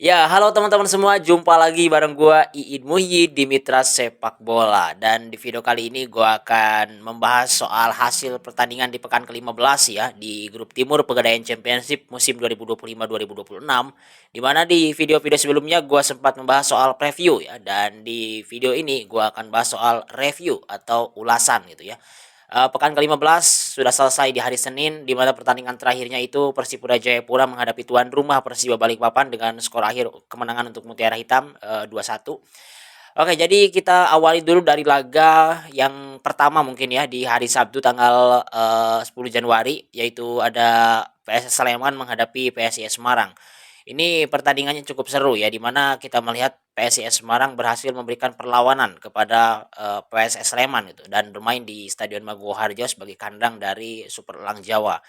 Ya, halo teman-teman semua, jumpa lagi bareng gua Iin Muhyi di Mitra Sepak Bola. Dan di video kali ini gua akan membahas soal hasil pertandingan di pekan ke-15 ya di Grup Timur Pegadaian Championship musim 2025-2026. Di mana di video-video sebelumnya gua sempat membahas soal preview ya, dan di video ini gua akan bahas soal review atau ulasan gitu ya. Pekan ke-15 sudah selesai di hari Senin, di mana pertandingan terakhirnya itu Persipura Jayapura menghadapi tuan rumah Persiba Balikpapan dengan skor akhir kemenangan untuk Mutiara Hitam 2-1. Oke, jadi kita awali dulu dari laga yang pertama mungkin ya di hari Sabtu tanggal 10 Januari, yaitu ada PSS Sleman menghadapi PSIS Semarang. Ini pertandingannya cukup seru ya, di mana kita melihat PSIS Semarang berhasil memberikan perlawanan kepada PSS Sleman gitu dan bermain di Stadion Maguwo Harjo sebagai kandang dari Super Elang Jawa.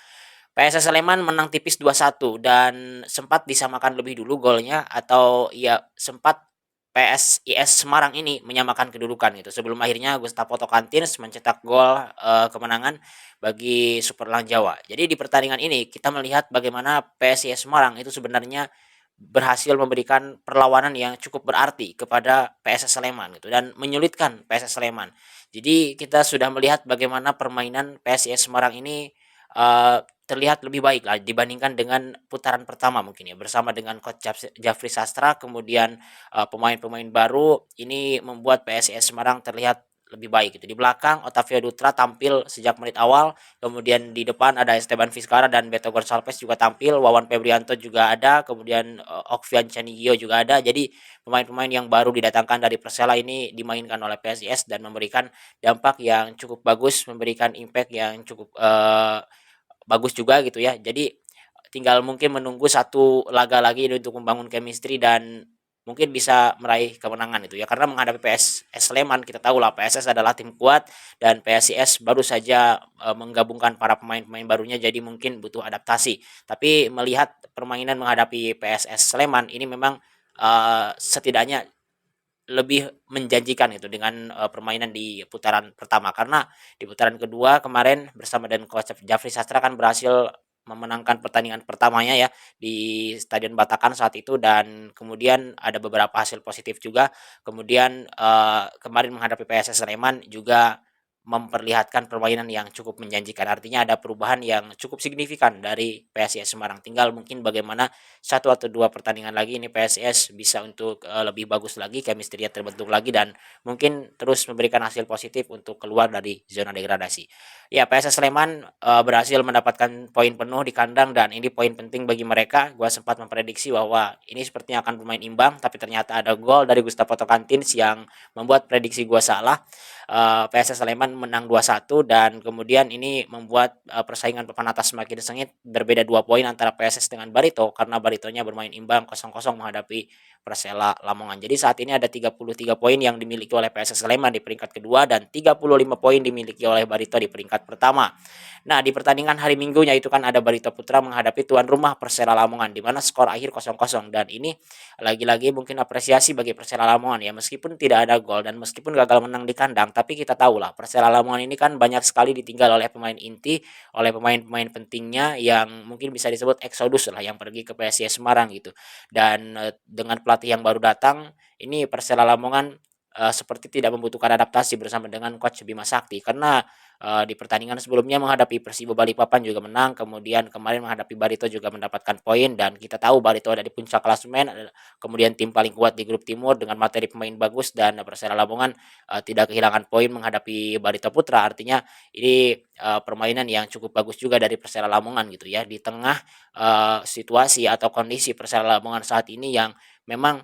PSS Sleman menang tipis 2-1 dan sempat disamakan lebih dulu golnya, atau ya sempat PSIS Semarang ini menyamakan kedudukan gitu sebelum akhirnya Gustavo Tokantins mencetak gol kemenangan bagi Super Elang Jawa. Jadi di pertandingan ini kita melihat bagaimana PSIS Semarang itu sebenarnya berhasil memberikan perlawanan yang cukup berarti kepada PSS Sleman gitu dan menyulitkan PSS Sleman. Jadi kita sudah melihat bagaimana permainan PSIS Semarang ini terlihat lebih baik lah dibandingkan dengan putaran pertama mungkin ya, bersama dengan coach Jafri Sastra, kemudian pemain-pemain baru ini membuat PSIS Semarang terlihat lebih baik gitu. Di belakang Otavio Dutra tampil sejak menit awal, kemudian di depan ada Esteban Vizcara dan Beto Gonçalves juga tampil, Wawan Febrianto juga ada, kemudian Okvian Canigio juga ada. Jadi pemain-pemain yang baru didatangkan dari Persela ini dimainkan oleh PSIS dan memberikan dampak yang cukup bagus, memberikan impact yang cukup bagus juga gitu ya. Jadi tinggal mungkin menunggu satu laga lagi untuk membangun chemistry dan mungkin bisa meraih kemenangan itu ya, karena menghadapi PSS Sleman kita tahu lah PSS adalah tim kuat dan PSIS baru saja menggabungkan para pemain-pemain barunya, jadi mungkin butuh adaptasi. Tapi melihat permainan menghadapi PSS Sleman ini memang setidaknya lebih menjanjikan itu dengan permainan di putaran pertama, karena di putaran kedua kemarin bersama dengan coach Jafri Sastra kan berhasil memenangkan pertandingan pertamanya ya di Stadion Batakan saat itu, dan kemudian ada beberapa hasil positif juga. Kemudian kemarin menghadapi PSS Sleman juga memperlihatkan permainan yang cukup menjanjikan. Artinya ada perubahan yang cukup signifikan dari PSIS Semarang. Tinggal mungkin bagaimana satu atau dua pertandingan lagi ini PSIS bisa untuk lebih bagus lagi, chemistry terbentuk lagi, dan mungkin terus memberikan hasil positif untuk keluar dari zona degradasi. Ya, PSS Sleman berhasil mendapatkan poin penuh di kandang dan ini poin penting bagi mereka. Gua sempat memprediksi bahwa ini sepertinya akan bermain imbang, tapi ternyata ada gol dari Gustavo Tokantins yang membuat prediksi gua salah. PSS Sleman menang 2-1 dan kemudian ini membuat persaingan papan atas semakin sengit, berbeda 2 poin antara PSS dengan Barito karena Baritonya bermain imbang 0-0 menghadapi Persela Lamongan. Jadi saat ini ada 33 poin yang dimiliki oleh PSS Sleman di peringkat kedua dan 35 poin dimiliki oleh Barito di peringkat pertama. Nah, di pertandingan hari Minggunya itu kan ada Barito Putra menghadapi tuan rumah Persela Lamongan di mana skor akhir 0-0, dan ini lagi-lagi mungkin apresiasi bagi Persela Lamongan ya, meskipun tidak ada gol dan meskipun gagal menang di kandang, tapi kita tahu lah Persela Lamongan ini kan banyak sekali ditinggal oleh pemain inti, oleh pemain-pemain pentingnya yang mungkin bisa disebut eksodus lah yang pergi ke PSIS Semarang gitu. Dan dengan pelatih yang baru datang, ini Persela Lamongan seperti tidak membutuhkan adaptasi bersama dengan coach Bima Sakti, karena di pertandingan sebelumnya menghadapi Persibo Balikpapan juga menang, kemudian kemarin menghadapi Barito juga mendapatkan poin, dan kita tahu Barito ada di puncak klasemen, kemudian tim paling kuat di grup timur dengan materi pemain bagus, dan Persela Lamongan tidak kehilangan poin menghadapi Barito Putra. Artinya ini permainan yang cukup bagus juga dari Persela Lamongan gitu ya, di tengah situasi atau kondisi Persela Lamongan saat ini yang memang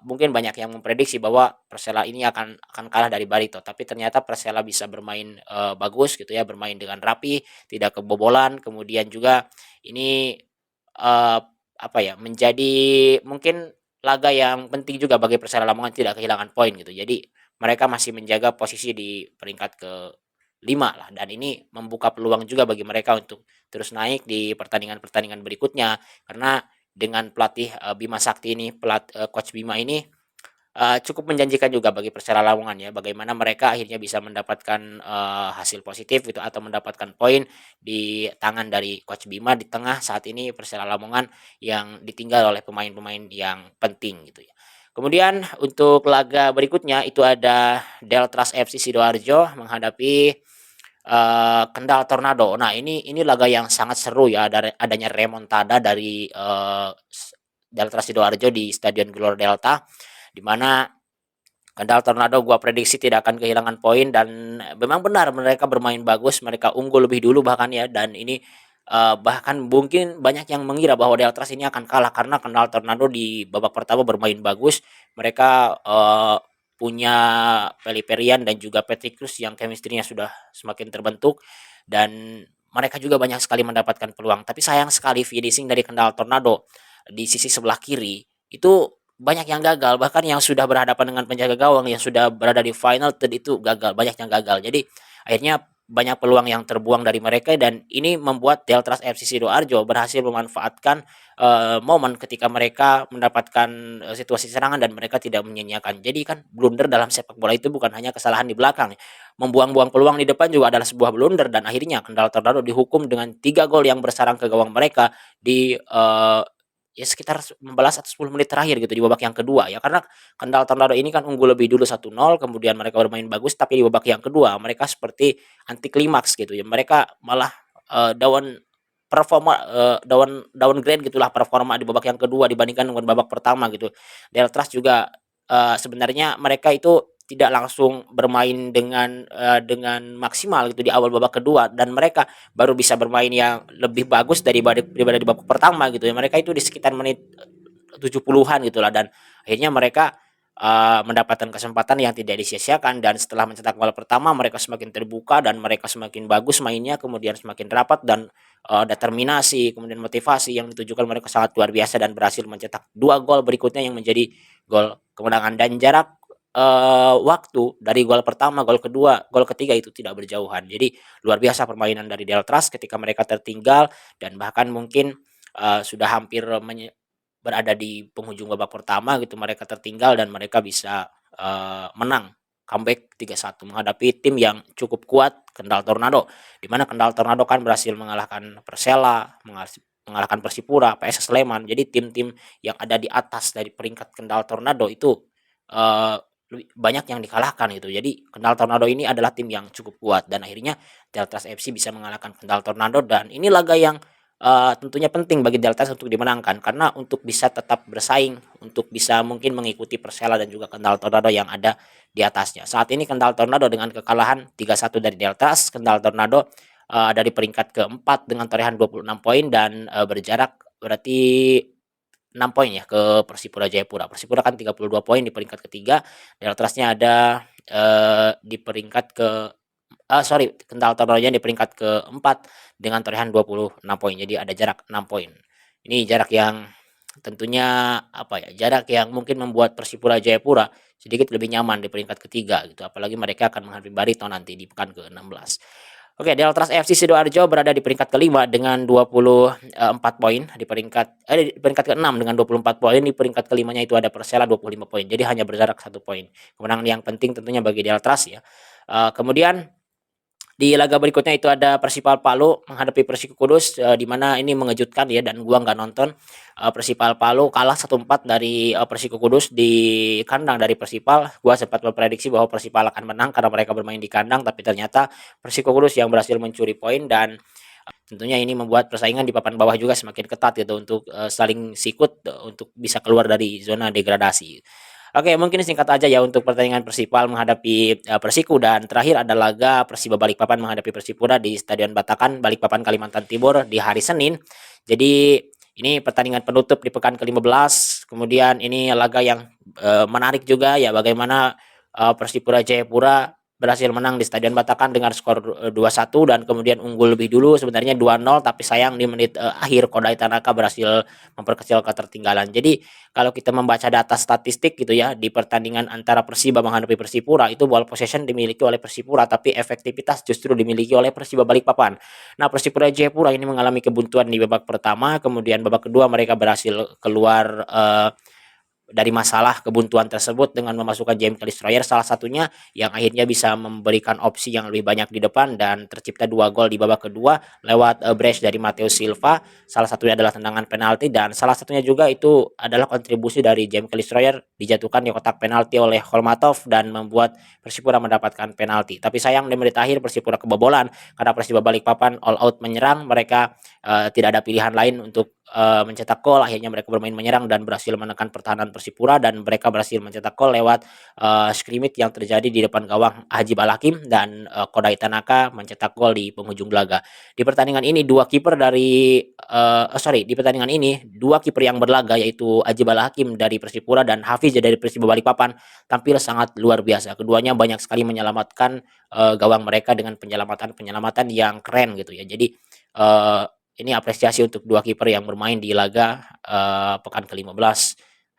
mungkin banyak yang memprediksi bahwa Persela ini akan kalah dari Barito, tapi ternyata Persela bisa bermain bagus gitu ya, bermain dengan rapi, tidak kebobolan. Kemudian juga ini apa ya, menjadi mungkin laga yang penting juga bagi Persela Lamongan tidak kehilangan poin gitu. Jadi mereka masih menjaga posisi di peringkat ke-5 lah, dan ini membuka peluang juga bagi mereka untuk terus naik di pertandingan-pertandingan berikutnya, karena dengan pelatih Bima Sakti ini, coach Bima ini cukup menjanjikan juga bagi Persela Lamongan ya, bagaimana mereka akhirnya bisa mendapatkan, hasil positif gitu atau mendapatkan poin di tangan dari Coach Bima di tengah saat ini Persela Lamongan yang ditinggal oleh pemain-pemain yang penting gitu ya. Kemudian untuk laga berikutnya itu ada Deltras FC Sidoarjo menghadapi, Kendal Tornado. Nah ini laga yang sangat seru ya, adanya remontada dari, Deltras Sidoarjo di Stadion Gelora Delta, di mana Kendal Tornado gua prediksi tidak akan kehilangan poin dan memang benar mereka bermain bagus, mereka unggul lebih dulu bahkan ya dan ini bahkan mungkin banyak yang mengira bahwa Deltras ini akan kalah karena Kendal Tornado di babak pertama bermain bagus. Mereka punya Peliperian dan juga Petricus yang chemistry-nya sudah semakin terbentuk dan mereka juga banyak sekali mendapatkan peluang. Tapi sayang sekali finishing dari Kendal Tornado di sisi sebelah kiri itu banyak yang gagal, bahkan yang sudah berhadapan dengan penjaga gawang yang sudah berada di final third itu gagal, banyak yang gagal. Jadi akhirnya banyak peluang yang terbuang dari mereka dan ini membuat Deltras FC Sidoarjo berhasil memanfaatkan momen ketika mereka mendapatkan situasi serangan dan mereka tidak menyia-nyiakan. Jadi kan blunder dalam sepak bola itu bukan hanya kesalahan di belakang, membuang-buang peluang di depan juga adalah sebuah blunder dan akhirnya Kendal Tornado dihukum dengan 3 gol yang bersarang ke gawang mereka di ya sekitar 15 atau 10 menit terakhir gitu di babak yang kedua ya, karena Kendal Tornado ini kan unggul lebih dulu 1-0 kemudian mereka bermain bagus tapi di babak yang kedua mereka seperti anti klimaks gitu ya. Mereka malah, down performa, downgrade gitulah performa di babak yang kedua dibandingkan dengan babak pertama gitu. Deltras juga, sebenarnya mereka itu tidak langsung bermain dengan maksimal gitu di awal babak kedua dan mereka baru bisa bermain yang lebih bagus daripada di babak pertama gitu ya. Mereka itu di sekitar menit 70-an gitulah dan akhirnya mereka mendapatkan kesempatan yang tidak disia-siakan dan setelah mencetak gol pertama mereka semakin terbuka dan mereka semakin bagus mainnya kemudian semakin rapat dan determinasi kemudian motivasi yang ditunjukkan mereka sangat luar biasa dan berhasil mencetak 2 gol berikutnya yang menjadi gol kemenangan dan jarak waktu dari gol pertama, gol kedua, gol ketiga itu tidak berjauhan. Jadi luar biasa permainan dari Deltras ketika mereka tertinggal dan bahkan mungkin, sudah hampir berada di penghujung babak pertama gitu mereka tertinggal dan mereka bisa, menang comeback 3-1 menghadapi tim yang cukup kuat Kendal Tornado. Di mana Kendal Tornado kan berhasil mengalahkan Persela, mengalahkan Persipura, PSS Sleman. Jadi tim-tim yang ada di atas dari peringkat Kendal Tornado itu, eee, banyak yang dikalahkan gitu. Jadi Kendal Tornado ini adalah tim yang cukup kuat dan akhirnya Deltras FC bisa mengalahkan Kendal Tornado dan ini laga yang, tentunya penting bagi Deltras untuk dimenangkan karena untuk bisa tetap bersaing, untuk bisa mungkin mengikuti Persela dan juga Kendal Tornado yang ada di atasnya. Saat ini Kendal Tornado dengan kekalahan 3-1 dari Deltras, Kendal Tornado, ada di peringkat keempat dengan torehan 26 poin dan, berjarak berarti 6 poin ya ke Persipura Jayapura. Persipura kan 32 poin di peringkat ketiga, Deltrasnya ada, di peringkat sorry, Kendal Tornojonya di peringkat keempat dengan torehan 26 poin. Jadi ada jarak 6 poin. Ini jarak yang tentunya apa ya, jarak yang mungkin membuat Persipura Jayapura sedikit lebih nyaman di peringkat ketiga gitu, apalagi mereka akan menghadapi Barito nanti di pekan ke-16. Oke, Deltras FC Sidoarjo berada di peringkat kelima dengan 24 poin, di peringkat ke-6 dengan 24 poin, di peringkat kelimanya itu ada Persela 25 poin. Jadi hanya berjarak 1 poin. Kemenangan yang penting tentunya bagi Deltras ya. Kemudian di laga berikutnya itu ada Persipal Palu menghadapi Persiko Kudus, di mana ini mengejutkan ya dan gua nggak nonton. Persipal Palu kalah 1-4 dari, Persiko Kudus di kandang dari Persipal. Gua sempat memprediksi bahwa Persipal akan menang karena mereka bermain di kandang, tapi ternyata Persiko Kudus yang berhasil mencuri poin dan tentunya ini membuat persaingan di papan bawah juga semakin ketat gitu untuk, saling sikut, untuk bisa keluar dari zona degradasi. Oke, mungkin singkat aja ya untuk pertandingan Persipal menghadapi, Persiku dan terakhir ada laga Persiba Balikpapan menghadapi Persipura di Stadion Batakan, Balikpapan, Kalimantan Timur di hari Senin. Jadi ini pertandingan penutup di pekan ke-15, kemudian ini laga yang, menarik juga ya bagaimana, Persipura Jayapura berhasil menang di Stadion Batakan dengan skor, 2-1 dan kemudian unggul lebih dulu sebenarnya 2-0 tapi sayang di menit, akhir Kodai Tanaka berhasil memperkecil ketertinggalan. Jadi kalau kita membaca data statistik gitu ya di pertandingan antara Persiba menghadapi Persipura itu ball possession dimiliki oleh Persipura tapi efektivitas justru dimiliki oleh Persiba Balikpapan. Nah, Persipura Jayapura ini mengalami kebuntuan di babak pertama, kemudian babak kedua mereka berhasil keluar, dari masalah kebuntuan tersebut dengan memasukkan James Destroyer salah satunya yang akhirnya bisa memberikan opsi yang lebih banyak di depan dan tercipta 2 gol di babak kedua lewat brace dari Matheus Silva. Salah satunya adalah tendangan penalti dan salah satunya juga itu adalah kontribusi dari James Destroyer dijatuhkan di kotak penalti oleh Holmatov dan membuat Persipura mendapatkan penalti. Tapi sayang di menit akhir Persipura kebobolan karena Persiba Balikpapan all out menyerang. Mereka tidak ada pilihan lain untuk mencetak gol. Akhirnya mereka bermain menyerang dan berhasil menekan pertahanan Persipura dan mereka berhasil mencetak gol lewat scrimmage yang terjadi di depan gawang Haji Balakim dan Kodai Tanaka mencetak gol di penghujung laga. Di pertandingan ini di pertandingan ini dua kiper yang berlaga yaitu Haji Balakim dari Persipura dan Hafiz dari Persiba Balikpapan tampil sangat luar biasa. Keduanya banyak sekali menyelamatkan gawang mereka dengan penyelamatan-penyelamatan yang keren gitu ya. Jadi ini apresiasi untuk dua kiper yang bermain di laga pekan ke-15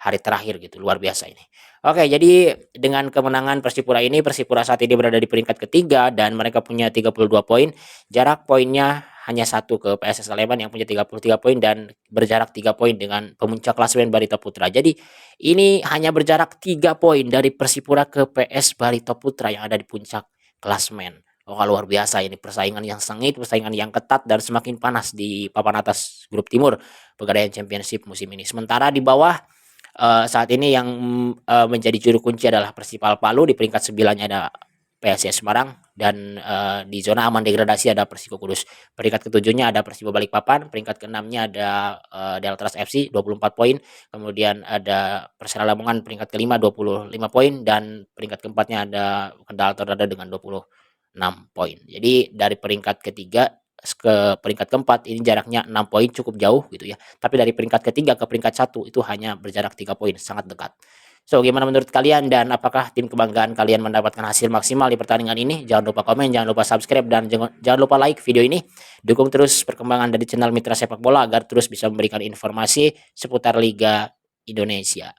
hari terakhir gitu. Luar biasa ini. Oke, jadi dengan kemenangan Persipura ini, Persipura saat ini berada di peringkat ketiga dan mereka punya 32 poin. Jarak poinnya hanya satu ke PSS Sleman yang punya 33 poin dan berjarak 3 poin dengan pemuncak klasemen Barito Putra. Jadi ini hanya berjarak 3 poin dari Persipura ke PS Barito Putra yang ada di puncak klasemen. Oh, luar biasa ini persaingan yang sengit, persaingan yang ketat dan semakin panas di papan atas grup timur Pegadaian Championship musim ini. Sementara di bawah saat ini yang menjadi juru kunci adalah Persipal Palu, di peringkat 9-nya ada PSIS Semarang dan di zona aman degradasi ada Persiko Kudus. Peringkat ke-7-nya ada Persiba Balikpapan, peringkat ke-6-nya ada Deltras FC 24 poin, kemudian ada Persela Lamongan peringkat ke-5 25 poin dan peringkat ke-4-nya ada Kendal Tordada dengan 26 poin. Jadi dari peringkat ketiga ke peringkat keempat ini jaraknya 6 poin cukup jauh gitu ya. Tapi dari peringkat ketiga ke peringkat 1 itu hanya berjarak 3 poin, sangat dekat. So, gimana menurut kalian dan apakah tim kebanggaan kalian mendapatkan hasil maksimal di pertandingan ini? Jangan lupa komen, jangan lupa subscribe dan jangan lupa like video ini. Dukung terus perkembangan dari channel Mitra Sepak Bola agar terus bisa memberikan informasi seputar Liga Indonesia.